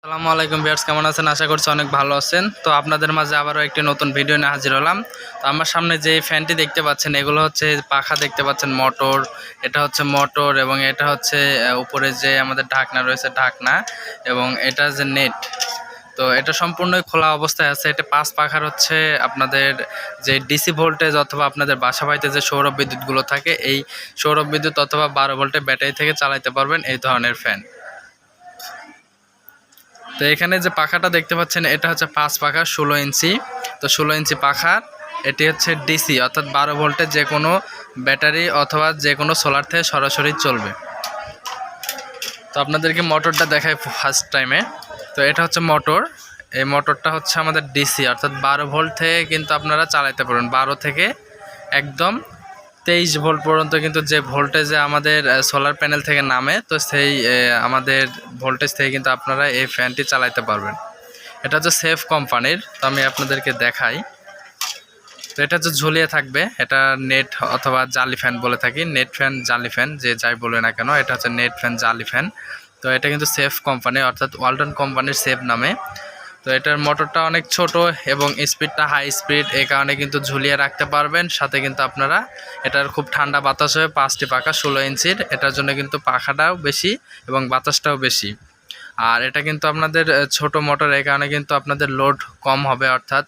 আসসালামু আলাইকুম ভিউয়ার্স, কেমন আছেন? আশা করছি অনেক ভালো আছেন। তো আপনাদের মাঝে আবারও একটি নতুন ভিডিও নিয়ে হাজির হলাম। তো আমার সামনে যে ফ্যানটি দেখতে পাচ্ছেন, এগুলো হচ্ছে পাখা দেখতে পাচ্ছেন, মোটর। এটা হচ্ছে মোটর এবং এটা হচ্ছে উপরে যে আমাদের ঢাকনা রয়েছে ঢাকনা, এবং এটা যে নেট। তো এটা সম্পূর্ণই খোলা অবস্থায় আছে। এটা 5 পাখার হচ্ছে আপনাদের যে ডিসি ভোল্টেজ অথবা আপনাদের বাসা বাড়িতে যে সৌর বিদ্যুৎগুলো থাকে, এই সৌর বিদ্যুৎ অথবা 12 ভোল্টের ব্যাটারি থেকে চালাতে পারবেন এই ধরনের ফ্যান। তো এখানে যে পাখাটা দেখতে পাচ্ছেন, এটা হচ্ছে 5 পাখা 16 ইঞ্চি। তো 16 ইঞ্চি পাখার এটি হচ্ছে ডিসি অর্থাৎ 12 ভোল্টের যে কোনো ব্যাটারি অথবা যে কোনো সোলার থেকে সরাসরি চলবে। তো আপনাদেরকে মোটরটা দেখাই ফার্স্ট টাইমে। তো এটা হচ্ছে মোটর। এই মোটরটা হচ্ছে আমাদের ডিসি অর্থাৎ 12 ভোল্ট থেকে কিন্তু আপনারা চালাতে পারবেন। 12 থেকে একদম 23 ভোল্ট পর্যন্ত কিন্তু যে ভোল্টেজে আমাদের সোলার প্যানেল থেকে নামে, তো সেই আমাদের ভোল্টেজ থেকে কিন্তু আপনারা এই ফ্যানটি চালাতে পারবেন। এটা হচ্ছে সেফ কোম্পানির। তো আমি আপনাদেরকে দেখাই। তো এটা হচ্ছে ঝুলিয়ে থাকবে। এটা নেট অথবা জালি ফ্যান বলে থাকি, নেট ফ্যান জালি ফ্যান যে যাই বলে না কেন, এটা হচ্ছে নেট ফ্যান জালি ফ্যান। তো এটা কিন্তু সেফ কোম্পানি অর্থাৎ ওয়ালটন কোম্পানির সেফ নামে। তো এটার মোটরটা অনেক ছোট এবং স্পিডটা হাই স্পিড, এই কারণে কিন্তু ঝুলিয়ে রাখতে পারবেন। সাথে কিন্তু আপনারা এটার খুব ঠান্ডা বাতাস হয়। 5টি পাখা 16 ইঞ্চির, এটার জন্য কিন্তু পাখাটাও বেশি এবং বাতাসটাও বেশি। আর এটা কিন্তু আপনাদের ছোট মোটর, এই কারণে কিন্তু আপনাদের লোড কম হবে, অর্থাৎ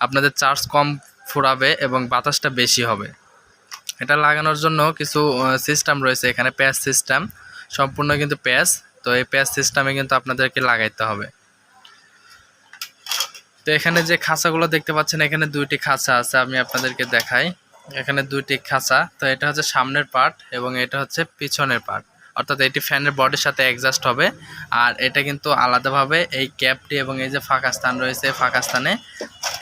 আপনাদের চার্জ কম ফুরাবে এবং বাতাসটা বেশি হবে। এটা লাগানোর জন্য কিছু সিস্টেম রয়েছে এখানে, প্যাচ সিস্টেম, সম্পূর্ণ কিন্তু প্যাচ। তো এই প্যাচ সিস্টেমে কিন্তু আপনাদেরকে লাগাইতে হবে। তো এখানে যে খাঁচাগুলো দেখতে পাচ্ছেন, এখানে 2টি খাঁচা আছে, আমি আপনাদেরকে দেখাই। এখানে 2টি খাঁচা। তো এটা হচ্ছে সামনের পার্ট এবং এটা হচ্ছে পিছনের পার্ট, অর্থাৎ এটি ফ্যানের বডির সাথে অ্যাডজাস্ট হবে। আর এটা কিন্তু আলাদাভাবে এই ক্যাপটি এবং এই যে ফাঁকা স্থান রয়েছে, ফাঁকা স্থানে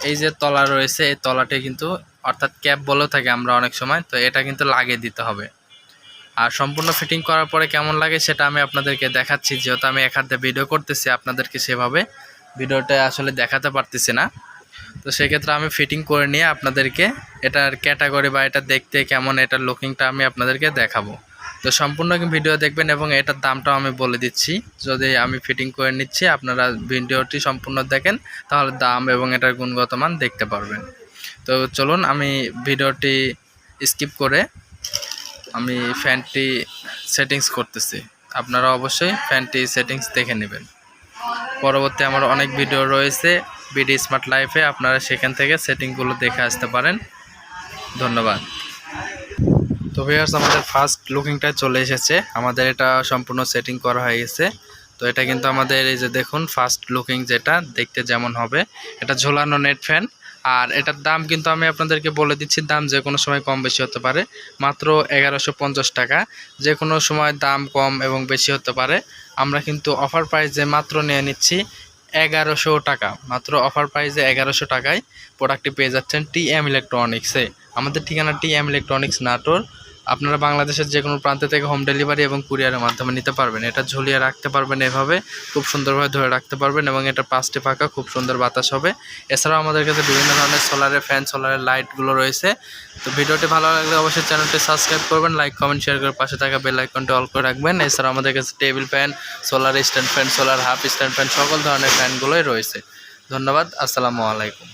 এই যে তলা রয়েছে, এই তলাটি কিন্তু অর্থাৎ ক্যাপ বলেও থাকে আমরা অনেক সময়, তো এটা কিন্তু লাগিয়ে দিতে হবে। আর সম্পূর্ণ ফিটিং করার পরে কেমন লাগে সেটা আমি আপনাদেরকে দেখাচ্ছি, যেহেতু আমি এক হাতে ভিডিও করতেছি, আপনাদেরকে সেভাবে ভিডিওটা আসলে দেখাতে পারতেছি না। তো সেক্ষেত্রে আমি ফিটিং করে নিয়ে আপনাদেরকে এটার ক্যাটাগরি বা এটা দেখতে কেমন, এটার লুকিংটা আমি আপনাদেরকে দেখাবো। তো সম্পূর্ণ ভিডিও দেখবেন এবং এটার দামটাও আমি বলে দিচ্ছি। যদি আমি ফিটিং করে নিচ্ছি, আপনারা ভিডিওটি সম্পূর্ণ দেখেন, তাহলে দাম এবং এটার গুণগত মান দেখতে পারবেন। তো চলুন আমি ভিডিওটি স্কিপ করে আমি ফ্যানটি সেটিংস করতেছি। আপনারা অবশ্যই ফ্যানটি সেটিংস দেখে নেবেন। পরবর্তী আমার অনেক ভিডিও রয়েছে বিডি স্মার্ট লাইফে, আপনারা সেখান থেকে সেটিংগুলো দেখে আসতে পারেন। ধন্যবাদ। তো ভিউয়ার্স, আমাদের ফার্স্ট লুকিংটা চলে এসেছে। আমাদের এটা সম্পূর্ণ সেটিং করা হয়ে গেছে। তো এটা কিন্তু আমাদের এই যে দেখুন ফার্স্ট লুকিং, যেটা দেখতে যেমন হবে, এটা ঝোলানো নেট ফ্যান। আর এটার দাম কিন্তু আমি আপনাদেরকে বলে দিচ্ছি, দাম যে কোনো সময় কম বেশি হতে পারে। মাত্র 1150 টাকা। যে কোনো সময় দাম কম এবং বেশি হতে পারে। আমরা কিন্তু অফার প্রাইসে মাত্র নিয়ে নিচ্ছি 1100 টাকা। মাত্র অফার প্রাইসে 1100 টাকায় প্রোডাক্টটি পেয়ে যাচ্ছেন টিএম ইলেকট্রনিক্সে। আমাদের ঠিকানা টিএম ইলেকট্রনিক্স, নাটোর। আপনারা বাংলাদেশের যে কোনো প্রান্ত থেকে হোম ডেলিভারি এবং কুরিয়ারের মাধ্যমে নিতে পারবেন। এটা ঝুলিয়ে রাখতে পারবেন, এভাবে খুব সুন্দরভাবে ধরে রাখতে পারবেন এবং এটা 5টি পাখা, খুব সুন্দর বাতাস হবে। এছাড়াও আমাদের কাছে বিভিন্ন ধরনের সোলারের ফ্যান, সোলারের লাইটগুলো রয়েছে। তো ভিডিওটি ভালো লাগলে অবশ্যই চ্যানেলটি সাবস্ক্রাইব করবেন, লাইক কমেন্ট শেয়ার করে পাশে থাকা বেল আইকনটি অল করে রাখবেন। এছাড়াও আমাদের কাছে table fan, solar stand fan, solar half stand fan, সকল ধরনের ফ্যানগুলোই রয়েছে। ধন্যবাদ। আসসালামু আলাইকুম।